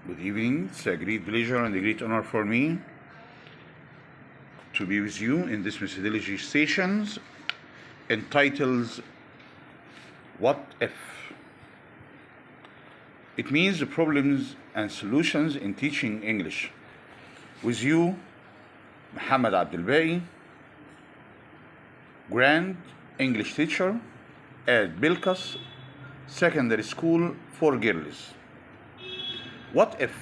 Good evening. It's a great pleasure and a great honor for me to be with you in this methodology sessions entitled What If? It means the problems and solutions in teaching English. With you, Muhammad Abdelbari, Grand English teacher at Bilkas Secondary School for Girls. What if?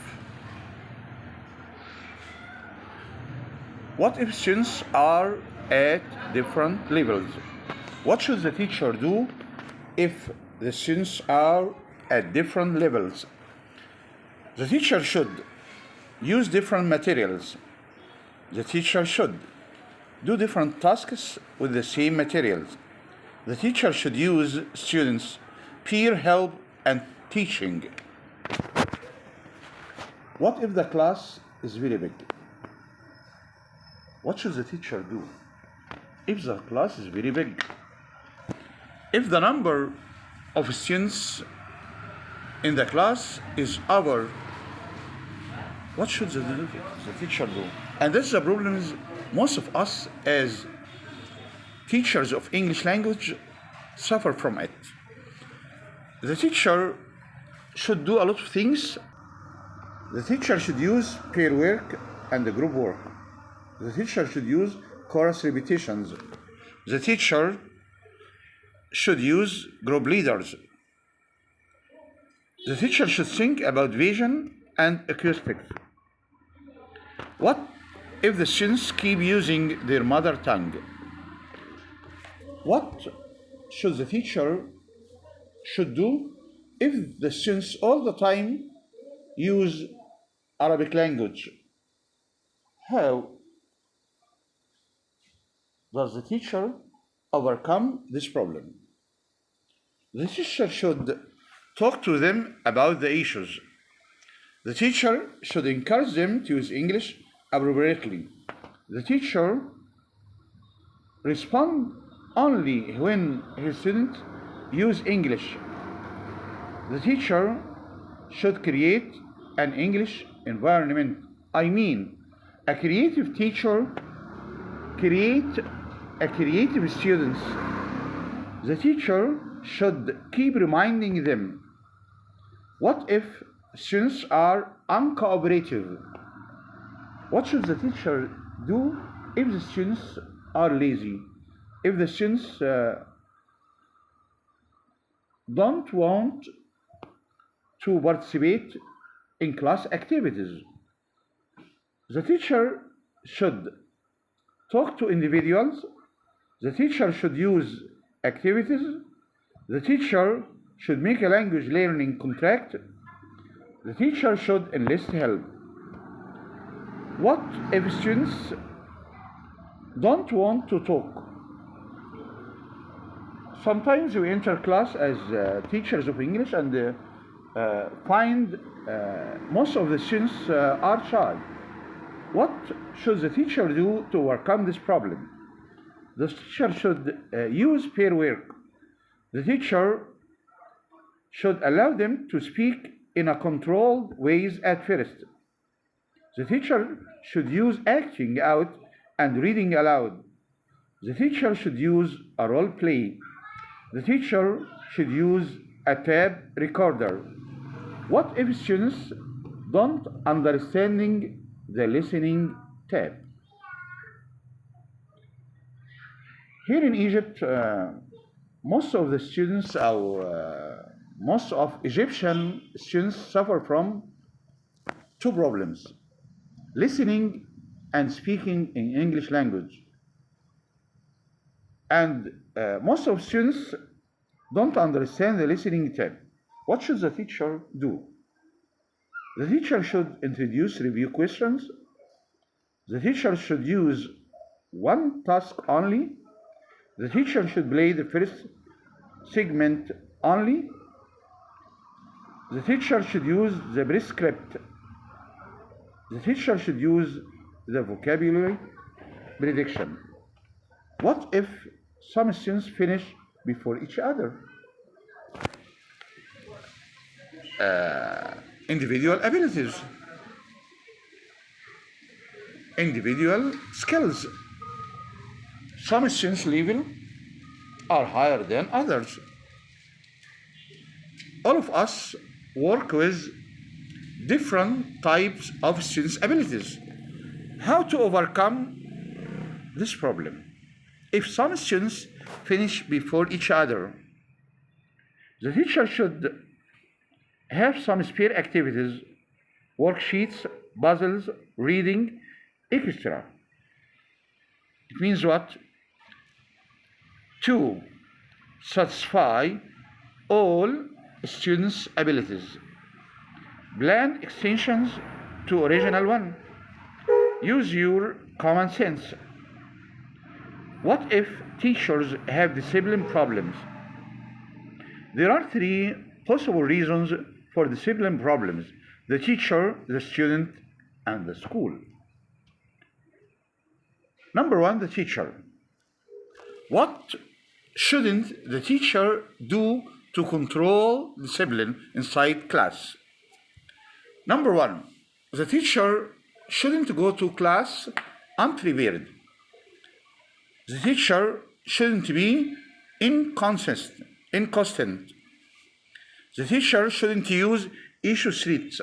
What if students are at different levels? What should the teacher do if the students are at different levels? The teacher should use different materials. The teacher should do different tasks with the same materials. The teacher should use students' peer help and teaching. What if the class is very big? What should the teacher do if the class is very big? If the number of students in the class is over, what should the teacher do? And this is the problem most of us as teachers of English language suffer from it. The teacher should do a lot of things. The teacher should use pair work and group work. The teacher should use chorus repetitions. The teacher should use group leaders. The teacher should think about vision and acoustics. What if the students keep using their mother tongue? What should the teacher should do if the students all the time use Arabic language? How does the teacher overcome this problem? The teacher should talk to them about the issues. The teacher should encourage them to use English appropriately. The teacher respond only when his students use English. The teacher should create an English environment. A creative teacher create a creative students. The teacher should keep reminding them. What if students are uncooperative? What should the teacher do if the students are lazy? If the students don't want to participate in class activities? The teacher should talk to individuals. The teacher should use activities. The teacher should make a language learning contract. The teacher should enlist help. What if students don't want to talk? Sometimes we enter class as teachers of English and find most of the students are shy. What should the teacher do to overcome this problem? The teacher should use pair work. The teacher should allow them to speak in a controlled ways at first. The teacher should use acting out and reading aloud. The teacher should use a role play. The teacher should use a tape recorder. What if students don't understanding the listening tape? Here in Egypt, most of Egyptian students suffer from two problems: listening and speaking in English language. And most of students don't understand the listening tape. What should the teacher do? The teacher should introduce review questions. The teacher should use one task only. The teacher should play the first segment only. The teacher should use the prescript. The teacher should use the vocabulary prediction. What if some students finish before each other? individual abilities, individual skills. Some students' level are higher than others. All of us work with different types of students' abilities. How to overcome this problem? If some students finish before each other, the teacher should have some spare activities, worksheets, puzzles, reading, etc. It means what? To satisfy all students' abilities. Plan extensions to original one. Use your common sense. What if teachers have discipline problems? There are three possible reasons for discipline problems: the teacher, the student, and the school. Number one, the teacher. What shouldn't the teacher do to control discipline inside class? Number one, the teacher shouldn't go to class unprepared. The teacher shouldn't be inconsistent. The teacher shouldn't use issue streets.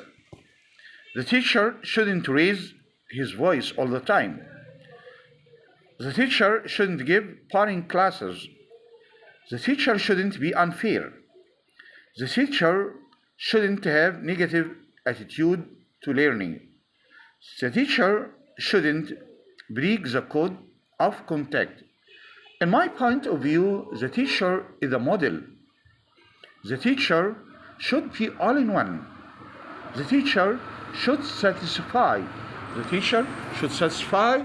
The teacher shouldn't raise his voice all the time. The teacher shouldn't give boring classes. The teacher shouldn't be unfair. The teacher shouldn't have negative attitude to learning. The teacher shouldn't break the code of contact. In my point of view, the teacher is a model. The teacher should be all in one. The teacher should satisfy. The teacher should satisfy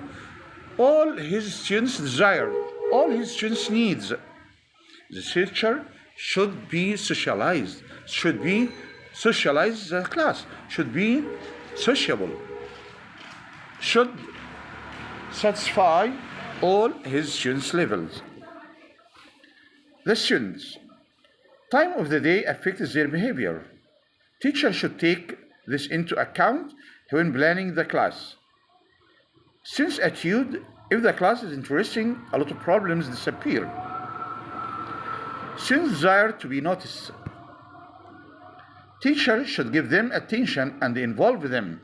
all his students' desire, all his students' needs. The teacher should be socialized, socialize the class, should be sociable, should satisfy all his students' levels. The students. Time of the day affects their behavior. Teacher should take this into account when planning the class. Students' attitude: if the class is interesting, a lot of problems disappear. Students' desire to be noticed. Teacher should give them attention and involve them.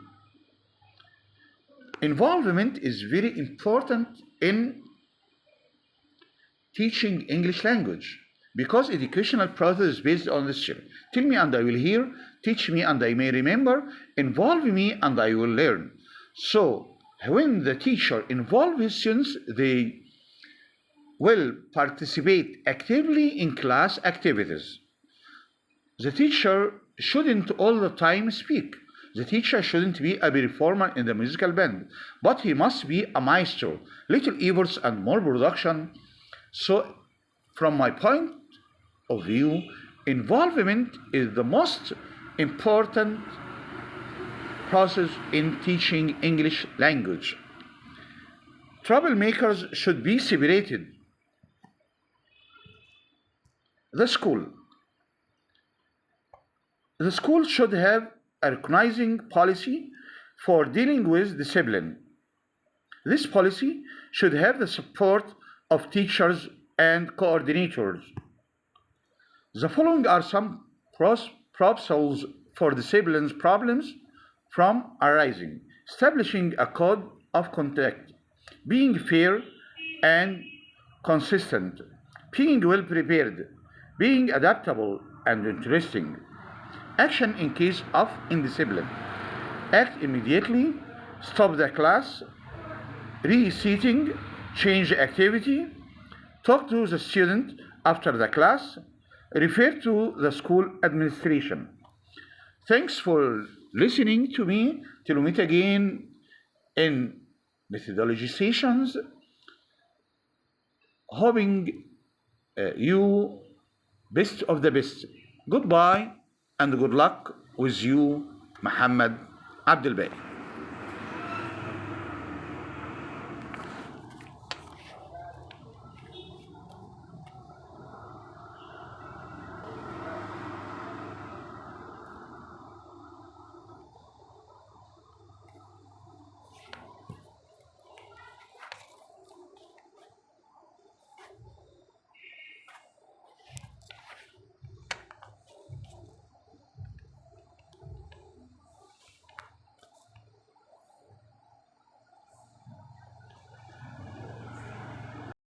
Involvement is very important in teaching English language because educational process is based on this. Tell me and I will hear, teach me and I may remember, involve me and I will learn. So when the teacher involves his students, they will participate actively in class activities. The teacher shouldn't all the time speak. The teacher shouldn't be a performer in the musical band, but he must be a maestro. Little efforts and more production. So, from my point of view, involvement is the most important process in teaching English language. Troublemakers should be separated. The school. The school should have a recognizing policy for dealing with discipline. This policy should have the support of teachers and coordinators. The following are some proposals for discipline problems from arising: establishing a code of conduct, being fair and consistent, being well prepared, being adaptable and interesting. Action in case of indiscipline: act immediately, stop the class, reseating, change activity, talk to the student after the class, refer to the school administration. Thanks for listening to me. Till we meet again in methodology sessions. Hoping you best of the best. Goodbye and good luck with you, Muhammad Abdul Bari.